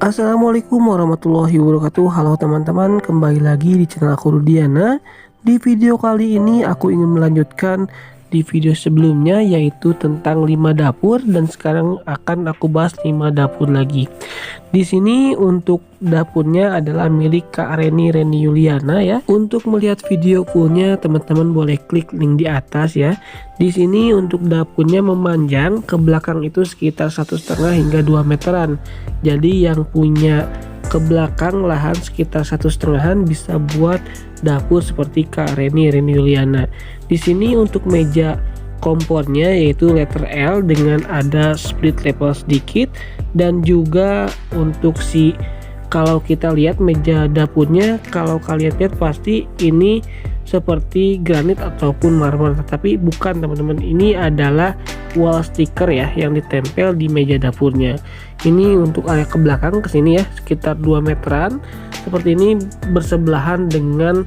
Assalamualaikum warahmatullahi wabarakatuh. Halo teman-teman, kembali lagi di channel aku Rudiana. Di video kali ini aku ingin melanjutkan di video sebelumnya, yaitu tentang 5 dapur, dan sekarang akan aku bahas 5 dapur lagi. Di sini untuk dapurnya adalah milik Kak Reni Yuliana ya. Untuk melihat video fullnya teman-teman boleh klik link di atas ya. Di sini untuk dapurnya memanjang ke belakang itu sekitar 1,5 hingga 2 meteran. Jadi yang punya ke belakang lahan sekitar 1,5 bisa buat dapur seperti Kak Reni Yuliana. Di sini untuk meja kompornya yaitu letter L dengan ada split level sedikit, dan juga untuk kalau kita lihat meja dapurnya, kalau kalian lihat pasti ini seperti granit ataupun marmer, tetapi bukan teman-teman, ini adalah wall sticker ya yang ditempel di meja dapurnya. Ini untuk area ke belakang ke sini ya sekitar 2 meteran seperti ini, bersebelahan dengan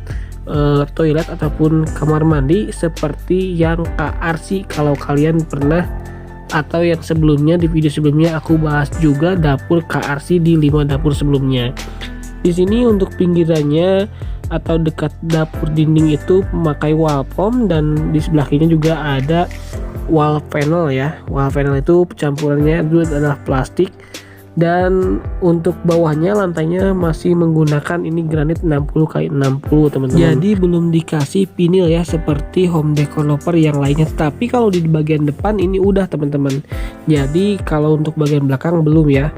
toilet ataupun kamar mandi seperti yang KRC. Kalau kalian pernah atau yang sebelumnya, di video sebelumnya aku bahas juga dapur KRC di 5 dapur sebelumnya. Di sini untuk pinggirannya atau dekat dapur dinding itu memakai wall foam, dan di sebelah kirinya juga ada wall panel ya. Wall panel itu campurannya dulu adalah plastik, dan untuk bawahnya lantainya masih menggunakan ini granit 60x60 teman-teman. Jadi belum dikasih vinil ya seperti home developer yang lainnya, tapi kalau di bagian depan ini udah teman-teman. Jadi kalau untuk bagian belakang belum ya.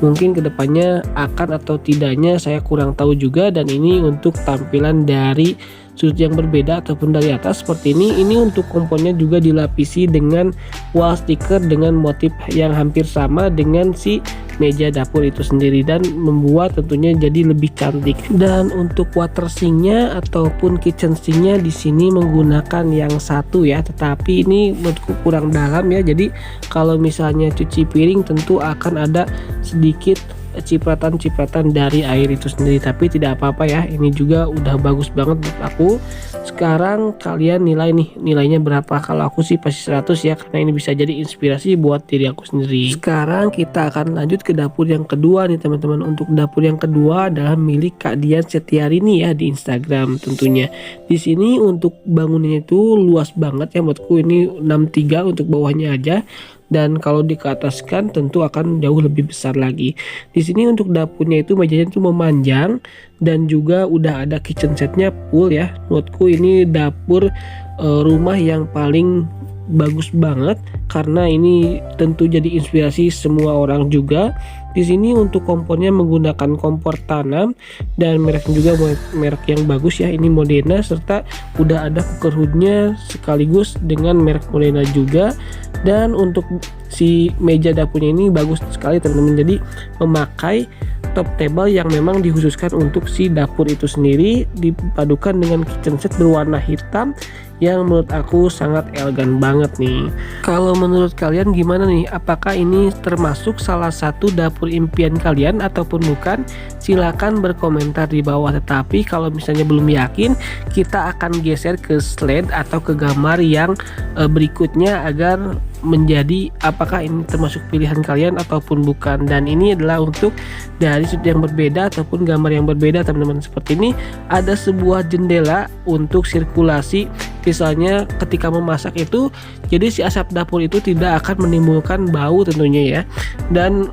Mungkin kedepannya akan atau tidaknya saya kurang tahu juga. Dan ini untuk tampilan dari sudut yang berbeda ataupun dari atas seperti ini. Ini untuk komponnya juga dilapisi dengan wall sticker dengan motif yang hampir sama dengan si meja dapur itu sendiri, dan membuat tentunya jadi lebih cantik. Dan untuk water sinknya ataupun kitchen sinknya di sini menggunakan yang satu ya, tetapi ini menurutku kurang dalam ya. Jadi kalau misalnya cuci piring tentu akan ada sedikit cipratan-cipratan dari air itu sendiri, tapi tidak apa-apa ya, ini juga udah bagus banget menurut aku. Sekarang kalian nilai nih, nilainya berapa? Kalau aku sih pasti 100 ya, karena ini bisa jadi inspirasi buat diri aku sendiri. Sekarang kita akan lanjut ke dapur yang kedua nih teman-teman. Untuk dapur yang kedua adalah milik Kak Dian Setiarini ya di Instagram tentunya. Di sini untuk bangunannya itu luas banget ya menurutku, ini 63 untuk bawahnya aja. Dan kalau dikeataskan tentu akan jauh lebih besar lagi. Di sini untuk dapurnya itu mejanya itu memanjang, dan juga udah ada kitchen setnya full ya. Menurutku ini dapur rumah yang paling bagus banget, karena ini tentu jadi inspirasi semua orang juga. Di sini untuk kompornya menggunakan kompor tanam, dan mereknya juga merek yang bagus ya, ini Modena, serta udah ada cooker hoodnya sekaligus dengan merek Modena juga. Dan untuk si meja dapurnya ini bagus sekali teman-teman, jadi memakai top table yang memang dikhususkan untuk si dapur itu sendiri, dipadukan dengan kitchen set berwarna hitam yang menurut aku sangat elegan banget nih. Kalau menurut kalian gimana nih? Apakah ini termasuk salah satu dapur impian kalian ataupun bukan? Silahkan berkomentar di bawah. Tetapi kalau misalnya belum yakin, kita akan geser ke slide atau ke gambar yang berikutnya agar menjadi apakah ini termasuk pilihan kalian ataupun bukan. Dan ini adalah untuk dari sudut yang berbeda ataupun gambar yang berbeda teman-teman. Seperti ini ada sebuah jendela untuk sirkulasi, misalnya ketika memasak itu, jadi si asap dapur itu tidak akan menimbulkan bau tentunya ya. Dan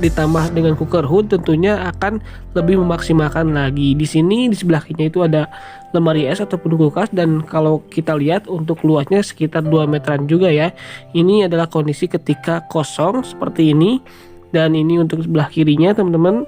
ditambah dengan cooker hood tentunya akan lebih memaksimalkan lagi. Di sini di sebelah kirinya itu ada lemari es ataupun kulkas, dan kalau kita lihat untuk luasnya sekitar 2 meteran juga ya. Ini adalah kondisi ketika kosong seperti ini. Dan ini untuk sebelah kirinya teman-teman,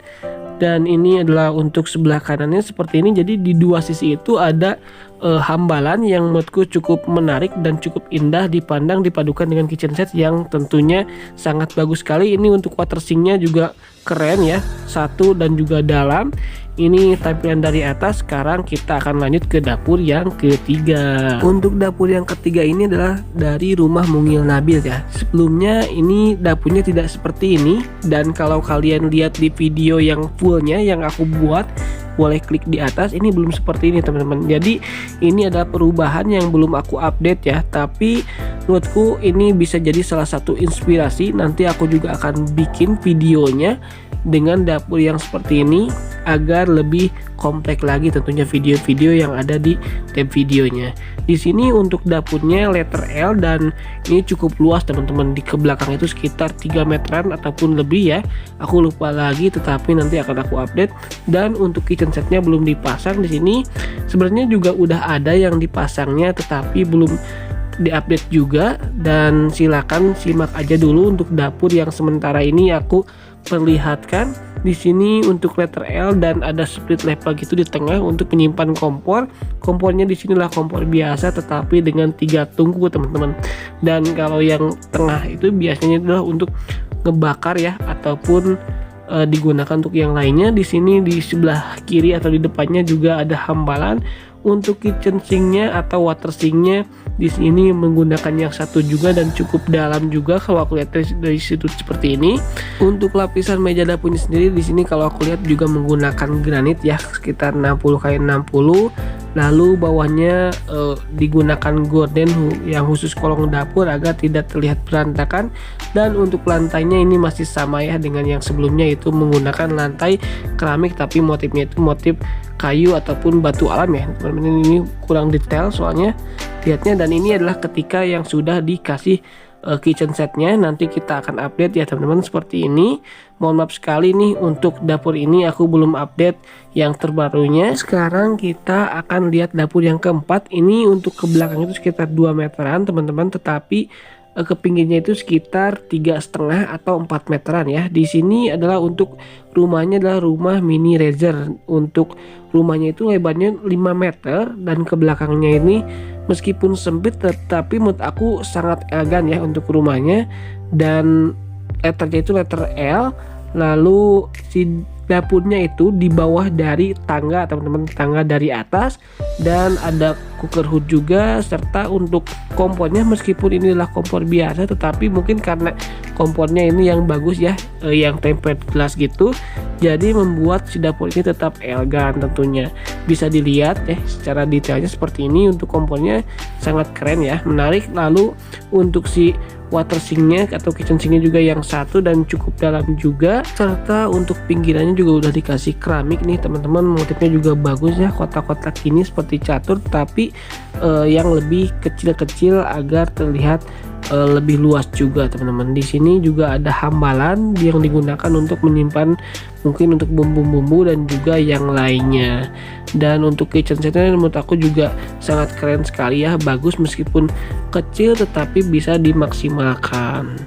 dan ini adalah untuk sebelah kanannya seperti ini. Jadi di dua sisi itu ada hambalan yang menurutku cukup menarik dan cukup indah dipandang, dipadukan dengan kitchen set yang tentunya sangat bagus sekali. Ini untuk water sinknya juga keren ya, satu dan juga dalam. Ini tampilan dari atas. Sekarang kita akan lanjut ke dapur yang ketiga. Untuk dapur yang ketiga ini adalah dari rumah Mungil Nabil ya. Sebelumnya ini dapurnya tidak seperti ini, dan kalau kalian lihat di video yang fullnya yang aku buat, boleh klik di atas, ini belum seperti ini teman-teman. Jadi ini adalah perubahan yang belum aku update ya, tapi menurutku ini bisa jadi salah satu inspirasi. Nanti aku juga akan bikin videonya dengan dapur yang seperti ini agar lebih kompleks lagi tentunya video-video yang ada di tab videonya. Di sini untuk dapurnya letter L dan ini cukup luas teman-teman, di ke belakang itu sekitar 3 meteran ataupun lebih ya. Aku lupa lagi tetapi nanti akan aku update. Dan untuk kitchen setnya belum dipasang di sini. Sebenarnya juga udah ada yang dipasangnya tetapi belum diupdate juga, dan silakan simak aja dulu untuk dapur yang sementara ini aku perlihatkan. Di sini untuk letter L dan ada split level gitu di tengah untuk menyimpan kompor. Kompornya di sinilah kompor biasa tetapi dengan 3 tungku teman-teman. Dan kalau yang tengah itu biasanya adalah untuk ngebakar ya ataupun digunakan untuk yang lainnya. Di sini di sebelah kiri atau di depannya juga ada hambalan. Untuk kitchen sinknya atau water sinknya di sini menggunakan yang satu juga dan cukup dalam juga kalau aku lihat dari situ seperti ini. Untuk lapisan meja dapurnya sendiri di sini kalau aku lihat juga menggunakan granit ya, sekitar 60x60. Lalu bawahnya digunakan gorden yang khusus kolong dapur agar tidak terlihat berantakan. Dan untuk lantainya ini masih sama ya dengan yang sebelumnya, itu menggunakan lantai keramik tapi motifnya itu motif kayu ataupun batu alam ya teman-teman. Ini kurang detail soalnya lihatnya, dan ini adalah ketika yang sudah dikasih kitchen setnya. Nanti kita akan update ya teman-teman seperti ini. Mohon maaf sekali nih untuk dapur ini aku belum update yang terbarunya. Sekarang kita akan lihat dapur yang keempat. Ini untuk ke belakang itu sekitar 2 meteran teman-teman, tetapi ke pinggirnya itu sekitar 3,5 atau 4 meteran ya. Di sini adalah untuk rumahnya adalah rumah mini Razer. Untuk rumahnya itu lebarnya 5 meter dan ke belakangnya ini meskipun sempit tetapi menurut aku sangat elegan ya untuk rumahnya. Dan letternya itu letter L. Lalu si dapurnya itu di bawah dari tangga teman-teman, tangga dari atas, dan ada cooker hood juga. Serta untuk kompornya meskipun ini adalah kompor biasa tetapi mungkin karena kompornya ini yang bagus ya, yang tempered glass gitu, jadi membuat si dapur ini tetap elegan tentunya. Bisa dilihat ya secara detailnya seperti ini. Untuk kompornya sangat keren ya, menarik. Lalu untuk si water sinknya atau kitchen sinknya juga yang satu dan cukup dalam juga. Serta untuk pinggirannya juga udah dikasih keramik nih teman-teman, motifnya juga bagus ya, kotak-kotak ini seperti catur tapi yang lebih kecil-kecil agar terlihat lebih luas juga teman-teman. Di sini juga ada hambalan yang digunakan untuk menyimpan mungkin untuk bumbu-bumbu dan juga yang lainnya. Dan untuk kitchen setnya menurut aku juga sangat keren sekali ya, bagus meskipun kecil tetapi bisa dimaksimalkan.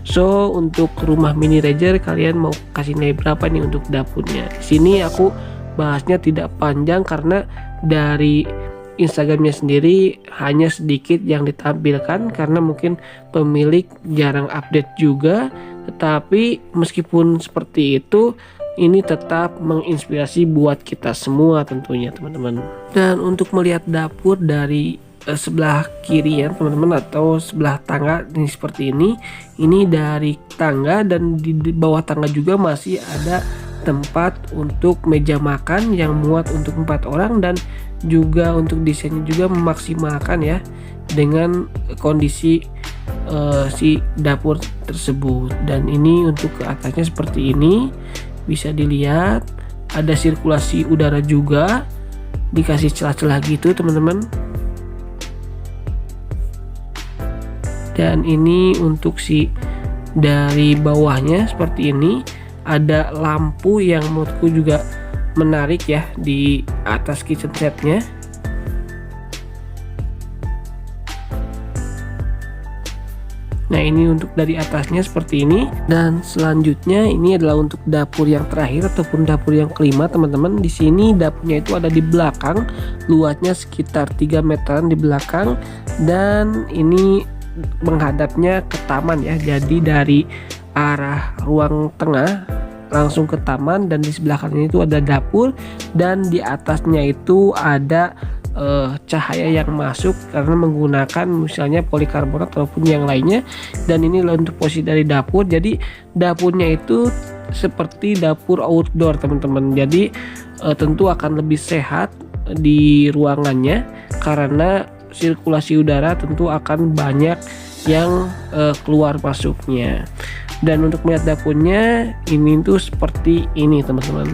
So untuk rumah mini Razer kalian mau kasih nilai berapa nih untuk dapurnya? Di sini aku bahasnya tidak panjang karena dari Instagramnya sendiri hanya sedikit yang ditampilkan karena mungkin pemilik jarang update juga. Tetapi meskipun seperti itu, ini tetap menginspirasi buat kita semua tentunya teman-teman. Dan untuk melihat dapur dari sebelah kiri ya teman-teman, atau sebelah tangga ini seperti ini dari tangga, dan di bawah tangga juga masih ada tempat untuk meja makan yang muat untuk 4 orang, dan juga untuk desainnya juga memaksimalkan ya dengan kondisi si dapur tersebut. Dan ini untuk ke atasnya seperti ini, bisa dilihat ada sirkulasi udara juga, dikasih celah-celah gitu teman-teman. Dan ini untuk si dari bawahnya seperti ini, ada lampu yang menurutku juga menarik ya di atas kitchen setnya. Nah ini untuk dari atasnya seperti ini. Dan selanjutnya ini adalah untuk dapur yang terakhir ataupun dapur yang kelima teman-teman. Di sini dapurnya itu ada di belakang, luasnya sekitar 3 meteran di belakang, dan ini menghadapnya ke taman ya. Jadi dari arah ruang tengah langsung ke taman, dan di sebelah kanan itu ada dapur, dan di atasnya itu ada cahaya yang masuk karena menggunakan misalnya polikarbonat ataupun yang lainnya. Dan ini untuk posisi dari dapur, jadi dapurnya itu seperti dapur outdoor teman-teman. Jadi tentu akan lebih sehat di ruangannya karena sirkulasi udara tentu akan banyak yang keluar masuknya. Dan untuk melihat dapurnya ini tuh seperti ini teman-teman.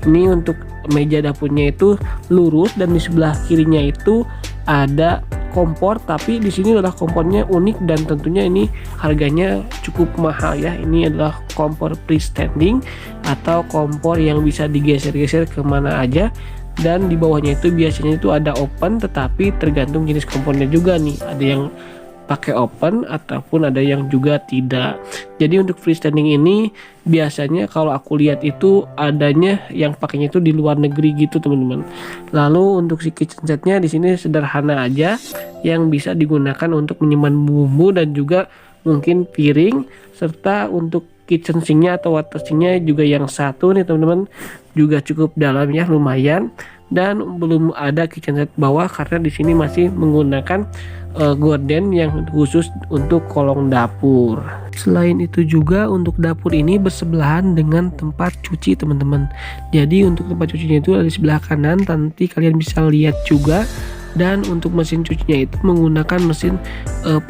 Ini untuk meja dapurnya itu lurus dan di sebelah kirinya itu ada kompor, tapi di sini adalah kompornya unik dan tentunya ini harganya cukup mahal ya. Ini adalah kompor freestanding atau kompor yang bisa digeser-geser kemana aja, dan di bawahnya itu biasanya itu ada open, tetapi tergantung jenis kompornya juga nih, ada yang pakai open ataupun ada yang juga tidak. Jadi untuk freestanding ini biasanya kalau aku lihat itu adanya yang pakainya itu di luar negeri gitu teman-teman. Lalu untuk si kitchen setnya di sini sederhana aja, yang bisa digunakan untuk menyimpan bumbu dan juga mungkin piring, serta untuk kitchen sinknya atau water sinknya juga yang satu nih teman-teman, juga cukup dalam ya, lumayan. Dan belum ada kitchen set bawah karena di sini masih menggunakan gorden yang khusus untuk kolong dapur. Selain itu juga untuk dapur ini bersebelahan dengan tempat cuci teman-teman. Jadi untuk tempat cucinya itu ada di sebelah kanan, nanti kalian bisa lihat juga. Dan untuk mesin cucinya itu menggunakan mesin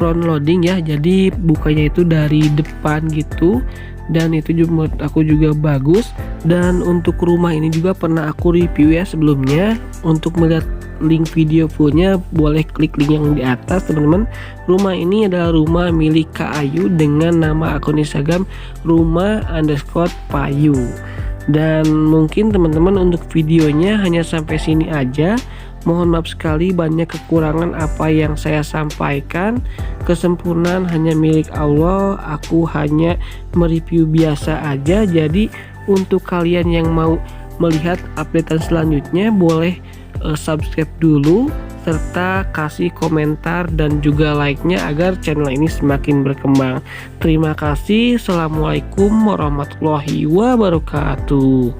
front loading ya, jadi bukanya itu dari depan gitu, dan itu juga menurut aku juga bagus. Dan untuk rumah ini juga pernah aku review ya sebelumnya. Untuk melihat link video fullnya boleh klik link yang di atas teman-teman. Rumah ini adalah rumah milik Kak Ayu dengan nama akun Instagram rumah_payu. Dan mungkin teman-teman untuk videonya hanya sampai sini aja. Mohon maaf sekali banyak kekurangan apa yang saya sampaikan. Kesempurnaan hanya milik Allah. Aku hanya mereview biasa aja. Jadi untuk kalian yang mau melihat updatean selanjutnya boleh subscribe dulu, serta kasih komentar dan juga like-nya agar channel ini semakin berkembang. Terima kasih. Assalamualaikum warahmatullahi wabarakatuh.